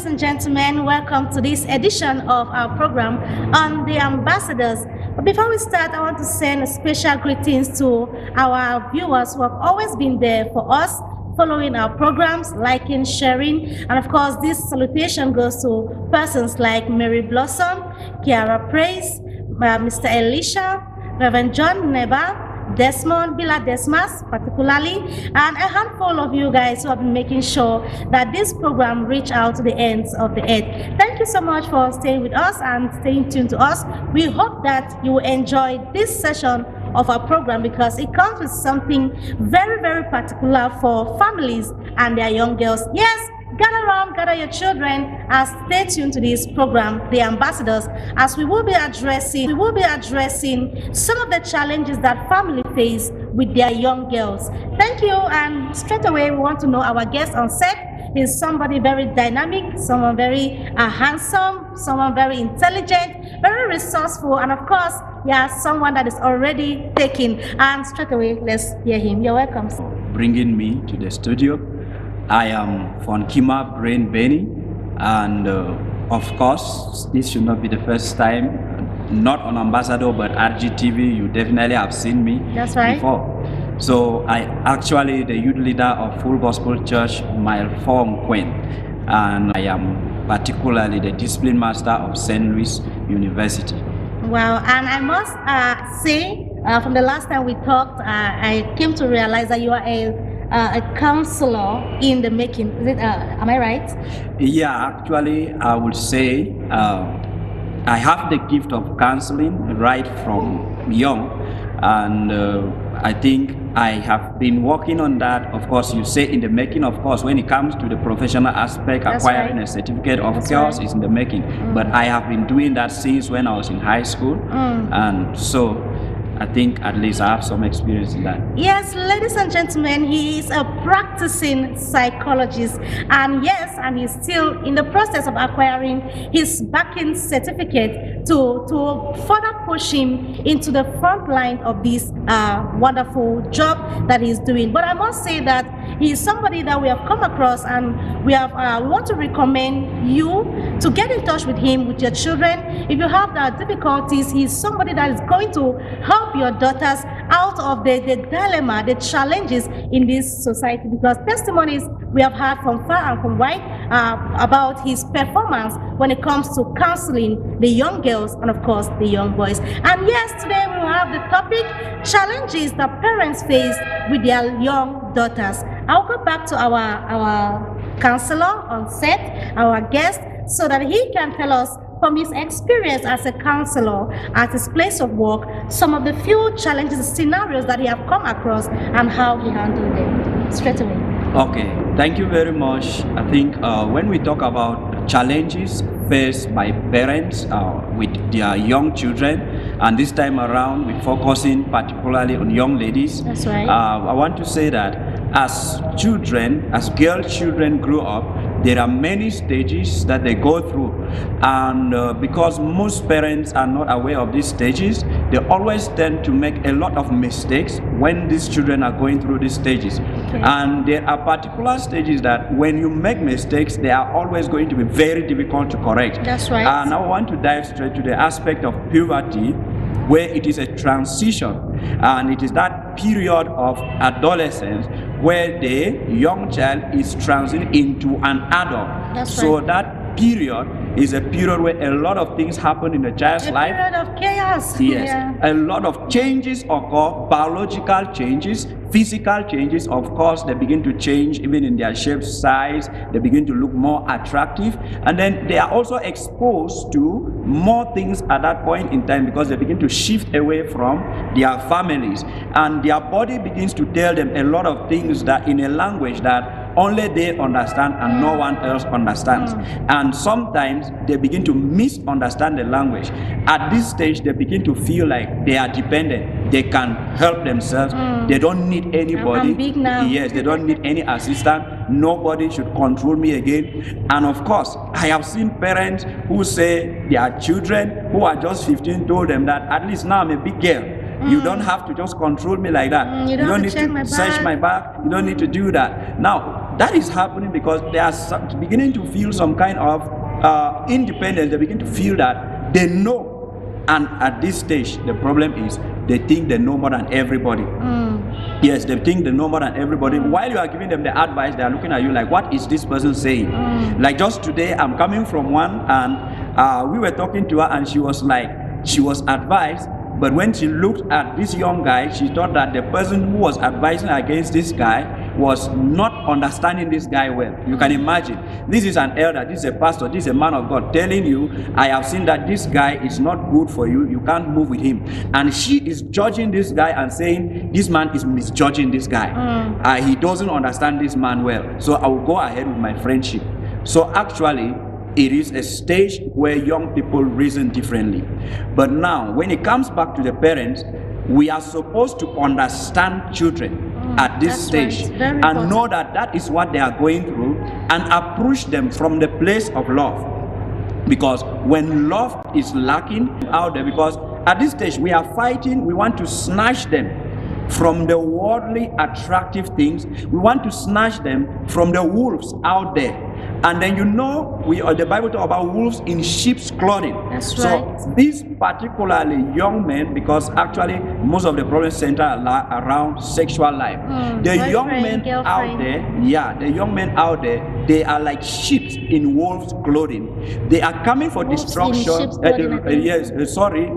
and gentlemen, welcome to this edition of our program on the ambassadors. But before we start, I want to send special greetings to our viewers who have always been there for us, following our programs, liking, sharing, and of course, this salutation goes to persons like Mary Blossom, Kiara Praise, Mr. Elisha, Reverend John Neba, Desmond, Bila Desmas, particularly, and a handful of you guys who have been making sure that this program reach out to the ends of the earth. Thank you so much for staying with us and staying tuned to us. We hope that you will enjoy this session of our program because it comes with something very, very particular for families and their young girls. Yes, gather around, gather your children, and stay tuned to this program, The Ambassadors, as we will be addressing some of the challenges that family face with their young girls. Thank you, and straight away we want to know our guest on set is somebody very dynamic, someone very handsome, someone very intelligent, very resourceful, and of course, someone that is already taken. And straight away, let's hear him. You're welcome. Bringing me to the studio. I am Fonkima Brain Benny, and of course, this should not be the first time, not on Ambassador, but RGTV, you definitely have seen me before. So I actually the youth leader of Full Gospel Church, Mile 4 Queen, and I am particularly the discipline master of St. Louis University. Wow, and I must say, from the last time we talked, I came to realize that you are a counselor in the making. Is it, am I right? Yeah, actually, I would say I have the gift of counseling right from young, and I think I have been working on that. Of course, you say in the making. Of course, when it comes to the professional aspect, acquiring a certificate, of course, is in the making. But I have been doing that since when I was in high school, and so I think at least I have some experience in that. Yes, ladies and gentlemen, he is a practicing psychologist, and yes, and he's still in the process of acquiring his backing certificate to further push him into the front line of this wonderful job that he's doing. But I must say that he is somebody that we have come across, and we want to recommend you to get in touch with him, with your children. If you have difficulties, he's somebody that is going to help your daughters out of the dilemma, the challenges in this society, because testimonies we have heard from far and from wide about his performance when it comes to counseling the young girls and of course the young boys. And yes, today we will have the topic, challenges that parents face with their young daughters. I'll go back to our counselor on set, our guest, so that he can tell us from his experience as a counselor at his place of work, some of the few challenges, scenarios that he have come across and how he handled them. Straight away. Okay, thank you very much. I think when we talk about challenges faced by parents with their young children, and this time around we're focusing particularly on young ladies. That's right. I want to say that as children, as girl children grow up, there are many stages that they go through, and because most parents are not aware of these stages, they always tend to make a lot of mistakes when these children are going through these stages. Okay. And there are particular stages that when you make mistakes, they are always going to be very difficult to correct. That's right. And I want to dive straight to the aspect of puberty, where it is a transition, and it is that period of adolescence where the young child is transitioning into an adult. That's so right. That period is a period where a lot of things happen in the child's life. A period of chaos. Yes, Yeah. a lot of changes occur, biological changes, physical changes. Of course, they begin to change even in their shape, size. They begin to look more attractive, and then they are also exposed to more things at that point in time because they begin to shift away from their families, and their body begins to tell them a lot of things that in a language that only they understand and no one else understands. And sometimes they begin to misunderstand the language. At this stage, they begin to feel like they are dependent. They can help themselves. They don't need anybody. I'm big now. Yes, they don't need any assistant. Nobody should control me again. And of course, I have seen parents who say their children who are just 15 told them that at least now I'm a big girl. You don't have to just control me like that. You don't need check to my search back. my back. You don't need to do that. Now, that is happening because they are beginning to feel some kind of independence. They begin to feel that they know. And at this stage, the problem is they think they know more than everybody. Yes, they think they know more than everybody. While you are giving them the advice, they are looking at you like, what is this person saying? Like just today, I'm coming from one, and we were talking to her, and she was advised. But when she looked at this young guy, she thought that the person who was advising against this guy was not understanding this guy well. You can imagine. This is an elder, this is a pastor, this is a man of God telling you, I have seen that this guy is not good for you, you can't move with him. And she is judging this guy and saying, this man is misjudging this guy. He doesn't understand this man well. So I will go ahead with my friendship. So actually, it is a stage where young people reason differently. But now, when it comes back to the parents, we are supposed to understand children at this stage and know that that is what they are going through and approach them from the place of love. Because when love is lacking out there, because at this stage we are fighting, we want to snatch them from the worldly attractive things. We want to snatch them from the wolves out there. And then the Bible talks about wolves in sheep's clothing. That's so right. These particularly young men, because actually most of the problems center around sexual life. The young men out there, the young men out there, they are like sheep in wolves' clothing. They are coming for wolves destruction.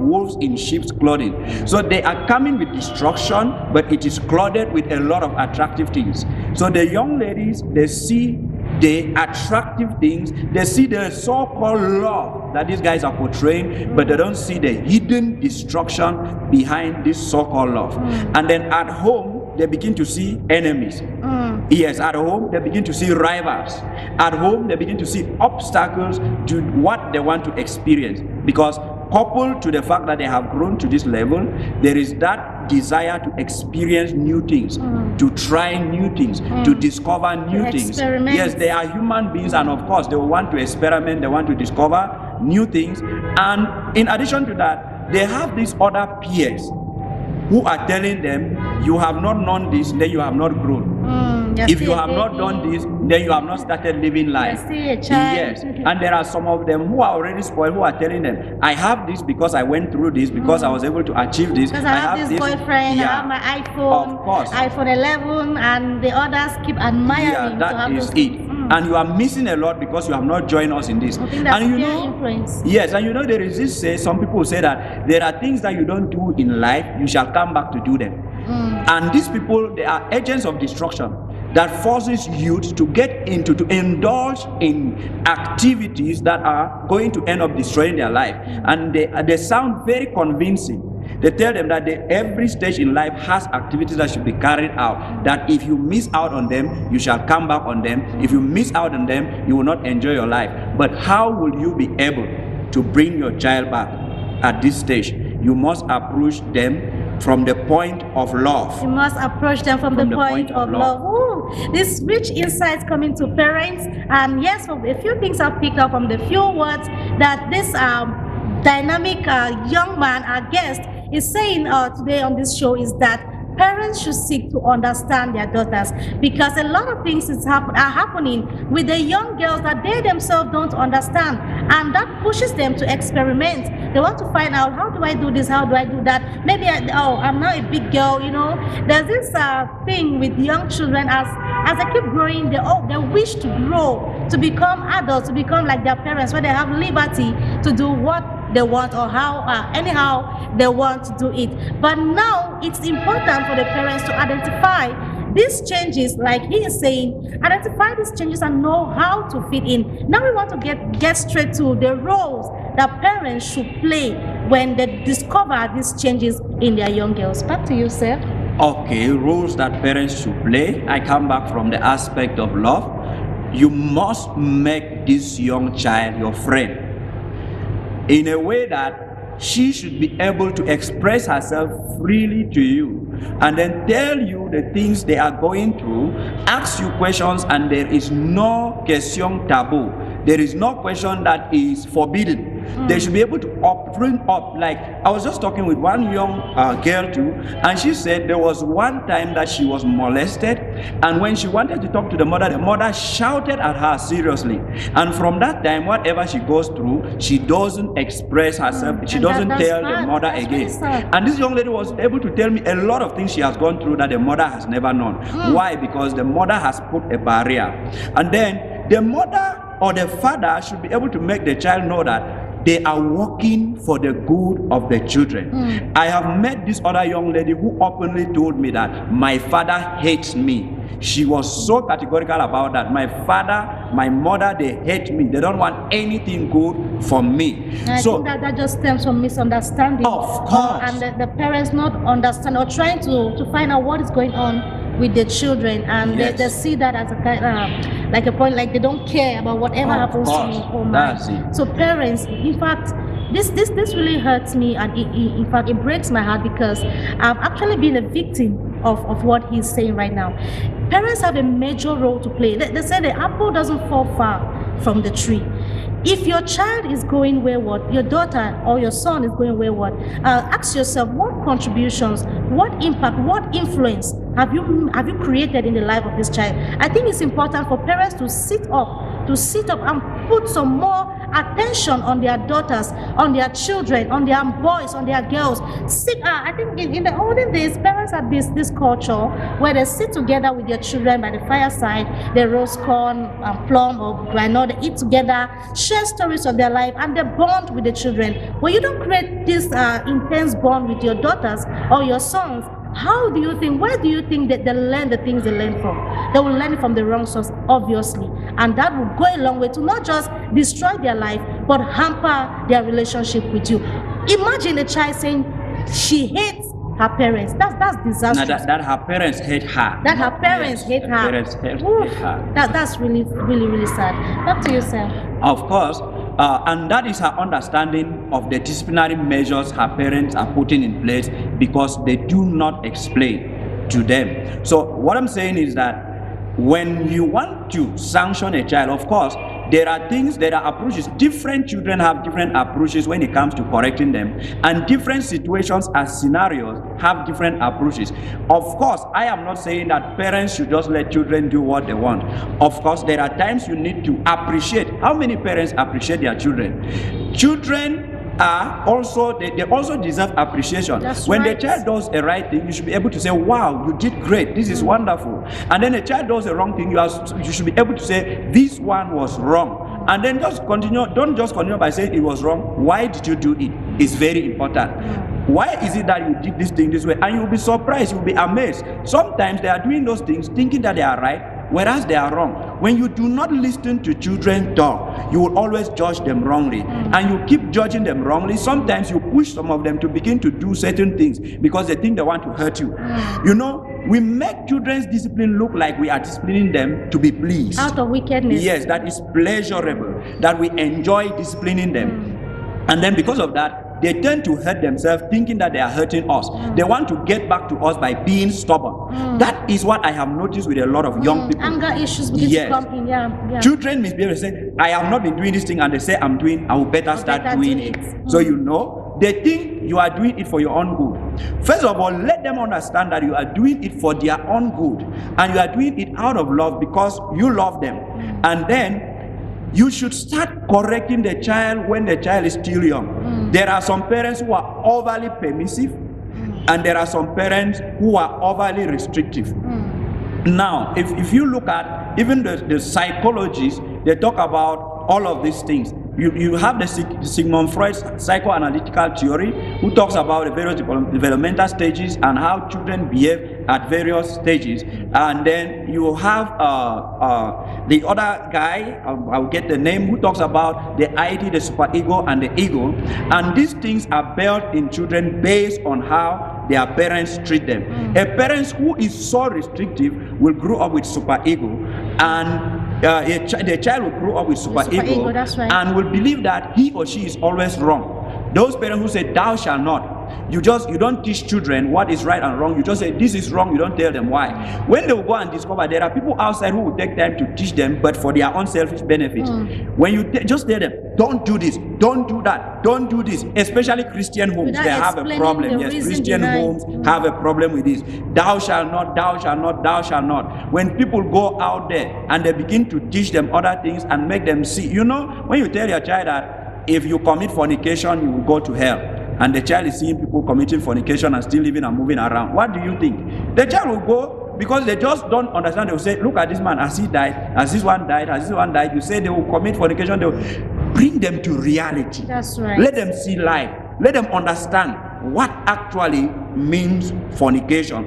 Wolves in sheep's clothing. So they are coming with destruction, but it is clothed with a lot of attractive things. So the young ladies, they see the attractive things, they see the so-called love that these guys are portraying, but they don't see the hidden destruction behind this so-called love. And then at home, they begin to see enemies. Yes, at home, they begin to see rivals. At home, they begin to see obstacles to what they want to experience. Because coupled to the fact that they have grown to this level, there is that desire to experience new things, to try new things, to discover new things. Yes, they are human beings, and of course, they want to experiment, they want to discover new things. And in addition to that, they have these other peers who are telling them, you have not known this, then you have not grown. If you have not done this, then you have not started living life. Yes, and there are some of them who are already spoiled, who are telling them, I have this because I went through this, because I was able to achieve this. Because I have this boyfriend, I have my iPhone, of course. iPhone 11, and the others keep admiring. That is it. And you are missing a lot because you have not joined us in this. I think that's and influence. Yes, and there is this say, some people say that there are things that you don't do in life, you shall come back to do them. And these people, they are agents of destruction that forces youth to to indulge in activities that are going to end up destroying their life. And they sound very convincing. They tell them that every stage in life has activities that should be carried out, that if you miss out on them, you shall come back on them. If you miss out on them, you will not enjoy your life. But how will you be able to bring your child back at this stage? You must approach them from the point of love. You must approach them from the point of love. Ooh, this rich insights coming to parents. And yes, a few things I've picked up from the few words that this dynamic young man, our guest, is saying today on this show is that parents should seek to understand their daughters, because a lot of things are happening with the young girls that they themselves don't understand, and that pushes them to experiment. They want to find out, how do I do this, how do I do that? Maybe I'm now a big girl, There's this thing with young children, as they keep growing, they wish to grow, to become adults, to become like their parents, where they have liberty to do what they want or anyhow they want to do it. But now it's important for the parents to identify these changes, like he is saying, identify these changes and know how to fit in. Now we want to get straight to the roles that parents should play when they discover these changes in their young girls. Back to you, sir. Okay, roles that parents should play. I come back from the aspect of love. You must make this young child your friend in a way that she should be able to express herself freely to you, and then tell you the things they are going through, ask you questions, and there is no question taboo. There is no question that is forbidden. They should be able to bring up. Like, I was just talking with one young girl too, and she said there was one time that she was molested, and when she wanted to talk to the mother shouted at her seriously. And from that time, whatever she goes through, she doesn't express herself. She And doesn't that's tell the sad. mother That's again. really sad. And this young lady was able to tell me a lot of things she has gone through that the mother has never known. Why? Because the mother has put a barrier. And then the mother or the father should be able to make the child know that they are working for the good of the children. I have met this other young lady who openly told me that my father hates me. She was so categorical about that. My father, my mother, they hate me. They don't want anything good for me. And I think that just stems from misunderstanding. Of course. And the parents not understand or trying to find out what is going on with the children, and Yes. they see that as a kind like a point, like they don't care about whatever Of happens to course. me or mine. That's it. So parents, in fact, this really hurts me, and in fact it breaks my heart, because I've actually been a victim of what he's saying right now. Parents have a major role to play. They say the apple doesn't fall far from the tree. If your child is going wayward, your daughter or your son is going wayward, ask yourself, what contributions, what impact, what influence have you created in the life of this child? I think it's important for parents to sit up and put some more attention on their daughters, on their children, on their boys, on their girls. I think in the olden days, parents had this culture where they sit together with their children by the fireside, they roast corn, plum or granola, they eat together, share stories of their life, and they bond with the children. When you don't create this intense bond with your daughters or your sons, where do you think that they learn the things they learn from? They will learn it from the wrong source, obviously. And that will go a long way to not just destroy their life, but hamper their relationship with you. Imagine a child saying she hates her parents. That's disastrous. Now that her parents hate her. That her parents hate her. her. Parents hate Oof, her. that's really, really, really sad. Back to you, sir. Of course, and that is her understanding of the disciplinary measures her parents are putting in place, because they do not explain to them. So what I'm saying is that when you want to sanction a child, of course, there are approaches. Different children have different approaches when it comes to correcting them, and different situations and scenarios have different approaches. Of course, I am not saying that parents should just let children do what they want. Of course, there are times you need to appreciate. How many parents appreciate their children? Children are also, they also deserve appreciation. That's when right. the child does a right thing, you should be able to say, wow, you did great, this is wonderful. And then a child does a wrong thing, you should be able to say, this one was wrong. And then don't just continue by saying it was wrong. Why did you do it? It's very important. Why is it that you did this thing this way? And you'll be surprised, you'll be amazed. Sometimes they are doing those things thinking that they are right, whereas they are wrong. When you do not listen to children talk, you will always judge them wrongly. And you keep judging them wrongly. Sometimes you push some of them to begin to do certain things because they think they want to hurt you. You know, we make children's discipline look like we are disciplining them to be pleased. Out of wickedness. Yes, that is pleasurable, that we enjoy disciplining them. And then because of that, they tend to hurt themselves thinking that they are hurting us. They want to get back to us by being stubborn. That is what I have noticed with a lot of young people. Anger issues begin to come in. Yeah. Children misbehave and say, I have not been doing this thing, and they say I will better start doing it. So you know, they think you are doing it for your own good. First of all, let them understand that you are doing it for their own good, and you are doing it out of love because you love them. And then you should start correcting the child when the child is still young. There are some parents who are overly permissive, and there are some parents who are overly restrictive. Now, if you look at even the psychologists, they talk about all of these things. You have the Sigmund Freud's psychoanalytical theory, who talks about the various developmental stages and how children behave at various stages. And then you have the other guy, I'll get the name, who talks about the ID, the superego, and the ego. And these things are built in children based on how their parents treat them. A parent who is so restrictive will grow up with superego, and the child will grow up with superego, that's right. and will believe that he or she is always wrong. Those parents who say thou shalt not, You don't teach children what is right and wrong. You just say this is wrong. You don't tell them why. When they will go and discover, there are people outside who will take time to teach them, but for their own selfish benefit. When you just tell them, don't do this, don't do that, don't do this. Especially Christian homes, Without they have a explaining problem. the Yes, reason Christian behind. homes have a problem with this. Thou shalt not, thou shalt not, thou shalt not. When people go out there and they begin to teach them other things and make them see, when you tell your child that if you commit fornication, you will go to hell, and the child is seeing people committing fornication and still living and moving around, what do you think? The child will go, because they just don't understand. They will say, look at this man, as he died, as this one died, as this one died. You say they will commit fornication. They will bring them to reality. That's right. Let them see life. Let them understand what actually means fornication.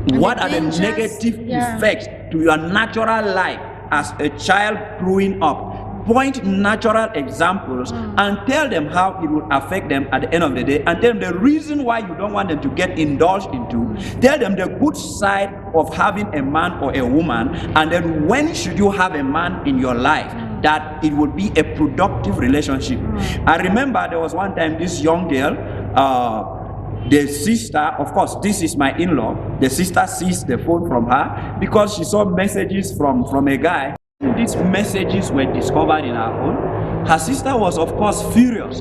And What the are the dangers, negative yeah. effects to your natural life as a child growing up? Point natural examples and tell them how it will affect them at the end of the day, and tell them the reason why you don't want them to get indulged into. Tell them the good side of having a man or a woman, and then when should you have a man in your life that it would be a productive relationship. I remember there was one time this young girl, the sister, of course, this is my in-law, the sister seized the phone from her because she saw messages from a guy. These messages were discovered in her phone. Her sister was, of course, furious,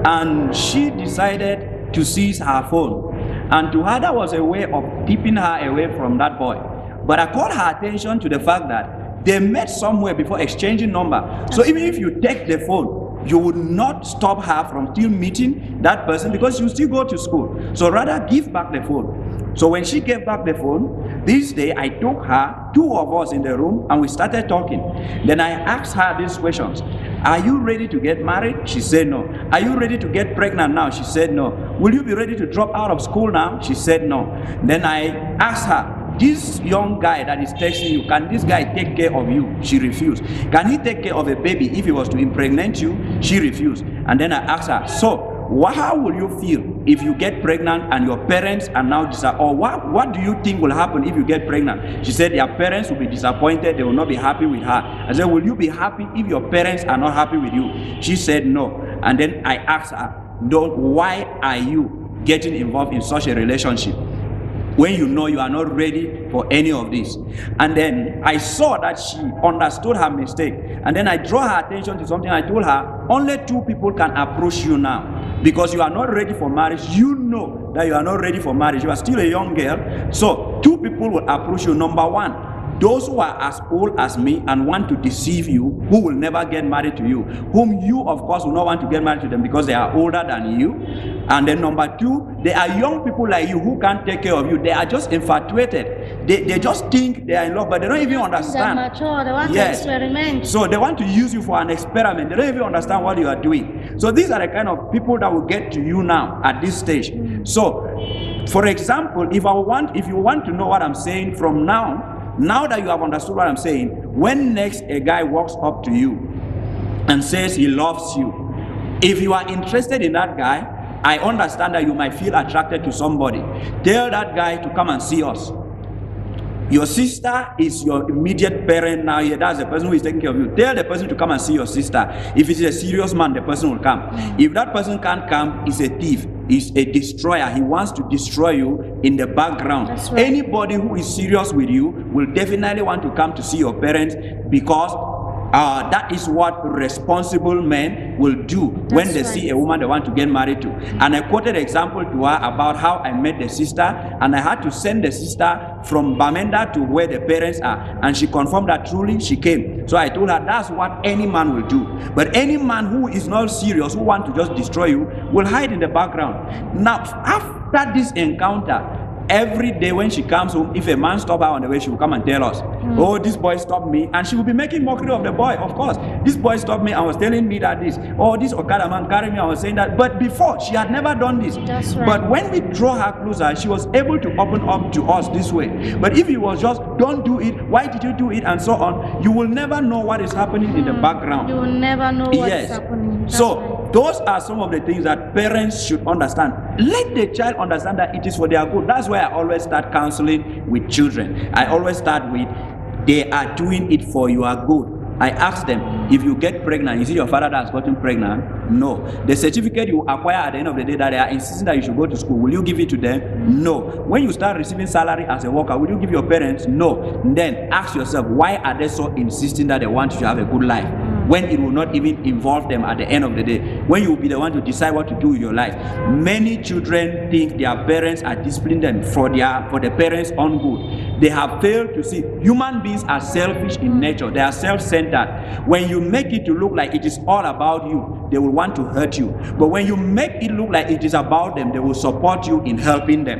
and she decided to seize her phone. And to her, that was a way of keeping her away from that boy. But I called her attention to the fact that they met somewhere before exchanging number. So even if you take the phone, you would not stop her from still meeting that person, because you still go to school. So rather give back the phone. So when she gave back the phone, this day I took her, two of us in the room, and we started talking. Then I asked her these questions. Are you ready to get married? She said no. Are you ready to get pregnant now? She said no. Will you be ready to drop out of school now? She said no. Then I asked her, this young guy that is texting you, can this guy take care of you? She refused. Can he take care of a baby if he was to impregnate you? She refused. And then I asked her, so how will you feel if you get pregnant and your parents are now disappointed? Or what do you think will happen if you get pregnant? She said their parents will be disappointed, they will not be happy with her. I said, will you be happy if your parents are not happy with you? She said no. And then I asked her, why are you getting involved in such a relationship when you know you are not ready for any of this? And then I saw that she understood her mistake. And then I drew her attention to something. I told her, only two people can approach you now, because you are not ready for marriage. You know that you are not ready for marriage. You are still a young girl. So two people will approach you. Number one, those who are as old as me and want to deceive you, who will never get married to you, whom you, of course, will not want to get married to them because they are older than you. And then number two, there are young people like you who can't take care of you. They are just infatuated. They just think they are in love, but they don't even understand. They're mature. They want to experiment. So they want to use you for an experiment. They don't even understand what you are doing. So these are the kind of people that will get to you now at this stage. So, for example, if you want to know what I'm saying from now that you have understood what I'm saying, when next a guy walks up to you and says he loves you, if you are interested in that guy, I understand that you might feel attracted to somebody. Tell that guy to come and see us. Your sister is your immediate parent now. That's the person who is taking care of you. Tell the person to come and see your sister. If it's a serious man, the person will come. If that person can't come, he's a thief. He's a destroyer. He wants to destroy you in the background. That's right. Anybody who is serious with you will definitely want to come to see your parents, because that is what responsible men will do when they see a woman they want to get married to. And I quoted an example to her about how I met the sister, and I had to send the sister from Bamenda to where the parents are, and she confirmed that truly she came. So I told her that's what any man will do. But any man who is not serious, who want to just destroy you, will hide in the background. Now, after this encounter, every day when she comes home, if a man stops her on the way, she will come and tell us, oh, this boy stopped me. And she will be making mockery of the boy. Of course, this boy stopped me and was telling me that this, oh, this Okada man carried me, I was saying that. But before, she had never done this. That's right. But when we draw her closer, she was able to open up to us this way. But if it was just, don't do it, why did you do it, and so on, you will never know what is happening in the background. You will never know what is happening. That's So right. those are some of the things that parents should understand. Let the child understand that it is for their good. That's why I always start counseling with children. I always start with, they are doing it for your good. I asked them, if you get pregnant, is it your father that has gotten pregnant? No. The certificate you acquire at the end of the day that they are insisting that you should go to school, will you give it to them? No. When you start receiving salary as a worker, will you give your parents? No. Then ask yourself, why are they so insisting that they want you to have a good life, when it will not even involve them at the end of the day, when you will be the one to decide what to do with your life? Many children think their parents are disciplining them for the parents' own good. They have failed to see human beings are selfish in nature. They are self-centered. When you make it to look like it is all about you, they will want to hurt you. But when you make it look like it is about them, they will support you in helping them.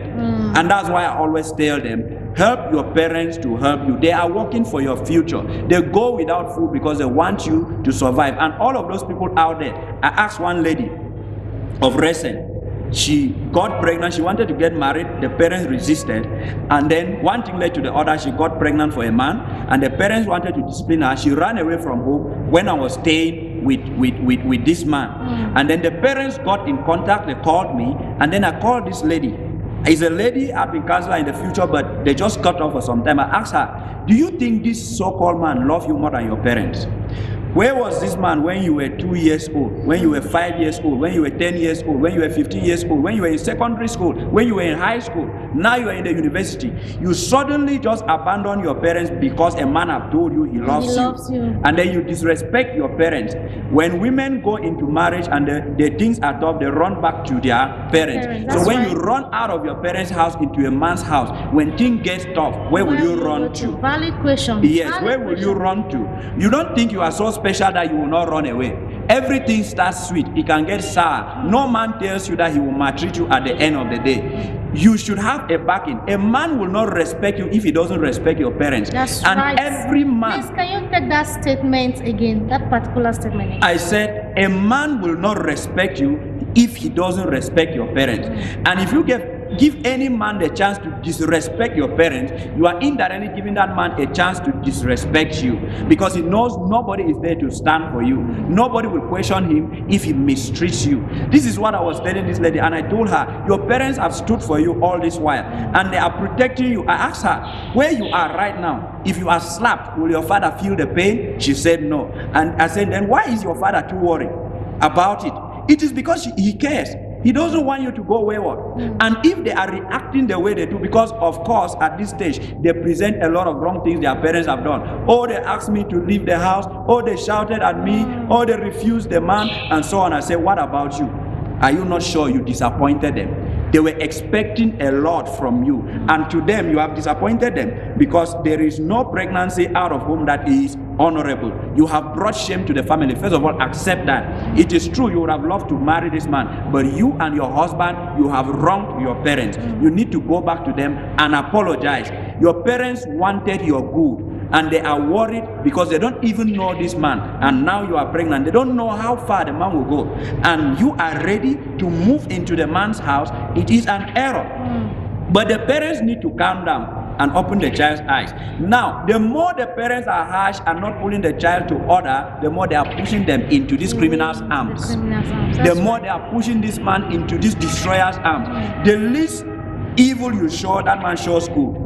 And that's why I always tell them, help your parents to help you. They are working for your future. They go without food because they want you to survive. And all of those people out there, I asked one lady of recent, she got pregnant, she wanted to get married, the parents resisted, and then one thing led to the other. She got pregnant for a man, and the parents wanted to discipline her. She ran away from home when I was staying with this man. And then the parents got in contact, they called me, and then I called this lady. It's a lady I've been counseling in the future, but they just cut off for some time. I asked her, do you think this so-called man loves you more than your parents? Where was this man when you were 2 years old, when you were 5 years old, when you were 10 years old, when you were 15 years old, when you were in secondary school, when you were in high school, now you are in the university? You suddenly just abandon your parents because a man have told you he loves you. And then you disrespect your parents. When women go into marriage and the things are tough, they run back to their parents. So when you run out of your parents' house into a man's house, when things get tough, where will you run to? Valid question. Yes, where will you run to? You don't think you are so special that you will not run away. Everything starts sweet, it can get sour. No man tells you that he will maltreat you at the end of the day. You should have a backing. A man will not respect you if he doesn't respect your parents. That's and right. Every man. Please, can you take that statement again, that particular statement again? I said, a man will not respect you if he doesn't respect your parents. And if you give any man the chance to disrespect your parents, you are indirectly giving that man a chance to disrespect you, because he knows nobody is there to stand for you. Nobody will question him if he mistreats you. This is what I was telling this lady, and I told her, your parents have stood for you all this while, and they are protecting you. I asked her, where you are right now, if you are slapped, will your father feel the pain? She said no. And I said, then why is your father too worried about it? It is because he cares. He doesn't want you to go wayward. And if they are reacting the way they do, because of course at this stage they present a lot of wrong things their parents have done. Oh, they asked me to leave the house. Oh, they shouted at me. Oh, they refused the man, and so on. I said, what about you? Are you not sure you disappointed them? They were expecting a lot from you, and to them you have disappointed them, because there is no pregnancy out of home that is honorable. You have brought shame to the family. First of all, accept that. It is true you would have loved to marry this man, but you and your husband, you have wronged your parents. You need to go back to them and apologize. Your parents wanted your good, and they are worried because they don't even know this man, and now you are pregnant. They don't know how far the man will go, and you are ready to move into the man's house. It is an error. But the parents need to calm down and open the child's eyes. Now, the more the parents are harsh and not pulling the child to order, the more they are pushing them into this criminal's arms. The more they are pushing this man into this destroyer's arms. The least evil you show, that man shows good.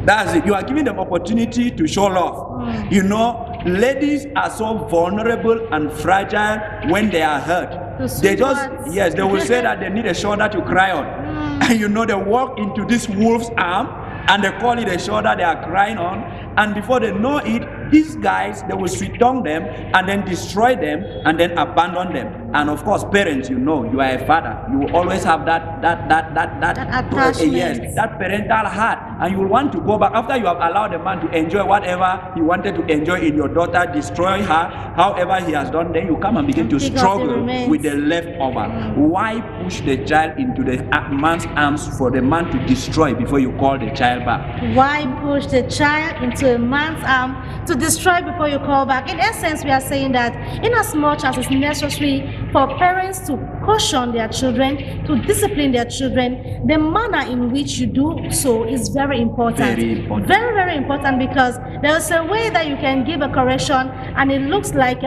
That's it. You are giving them opportunity to show love. You know, ladies are so vulnerable and fragile when they are hurt. They just, yes, they will say that they need a shoulder to cry on. And you know, they walk into this wolf's arm and they call it a shoulder they are crying on. And before they know it, these guys, they will sweet tongue them and then destroy them and then abandon them. And of course, parents, you know, you are a father. You will always have that attachment. Yes, that parental heart. And you will want to go back after you have allowed the man to enjoy whatever he wanted to enjoy in your daughter, destroy her, however he has done. Then you come and begin to struggle with the leftover. Why push the child into the man's arms for the man to destroy before you call the child back? Why push the child into a man's arm to destroy before you call back? In essence, we are saying that in as much as it's necessary for parents to caution their children, to discipline their children, the manner in which you do so is very important. Very important. Very, very important, because there's a way that you can give a correction and it looks like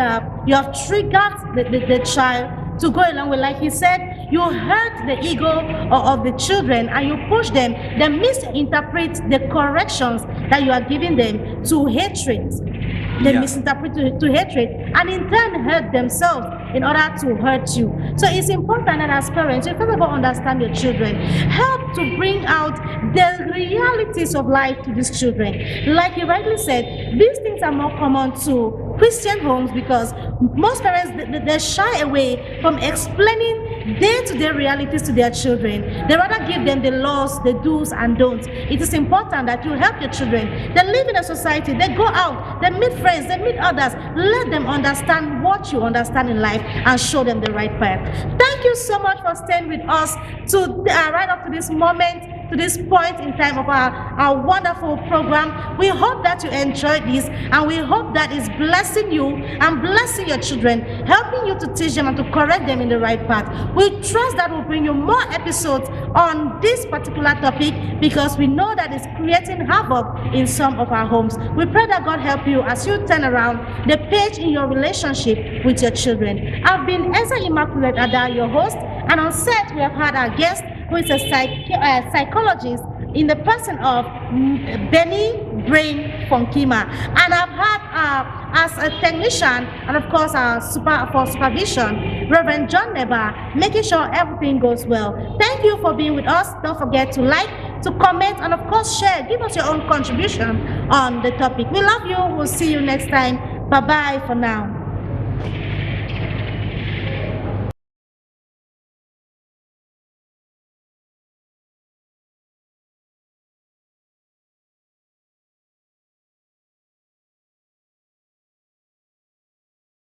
you have triggered the child to go along with, like he said, you hurt the ego of the children and you push them, they misinterpret the corrections that you are giving them to hatred. they Yeah. misinterpret to hatred, and in turn hurt themselves in order to hurt you. So it's important that as parents, you first of all understand your children, help to bring out the realities of life to these children. Like you rightly said, these things are more common to Christian homes because most parents they shy away from explaining day-to-day realities to their children. They rather give them the laws, the do's and don'ts. It is important that you help your children. They live in a society, they go out, they meet friends, they meet others. Let them understand what you understand in life and show them the right path. Thank you so much for staying with us to right up to this moment, to this point in time of our wonderful program. We hope that you enjoyed this, and we hope that it's blessing you and blessing your children, helping you to teach them and to correct them in the right path. We trust that we'll bring you more episodes on this particular topic because we know that it's creating havoc in some of our homes. We pray that God help you as you turn around the page in your relationship with your children. I've been Esa Immaculate Ada, your host, and on set we have had our guest who is a psychologist in the person of Benny Brain Funkima. And I've had as a technician and of course for supervision, Reverend John Neba, making sure everything goes well. Thank you for being with us. Don't forget to like, to comment, and of course share. Give us your own contribution on the topic. We love you. We'll see you next time. Bye-bye for now.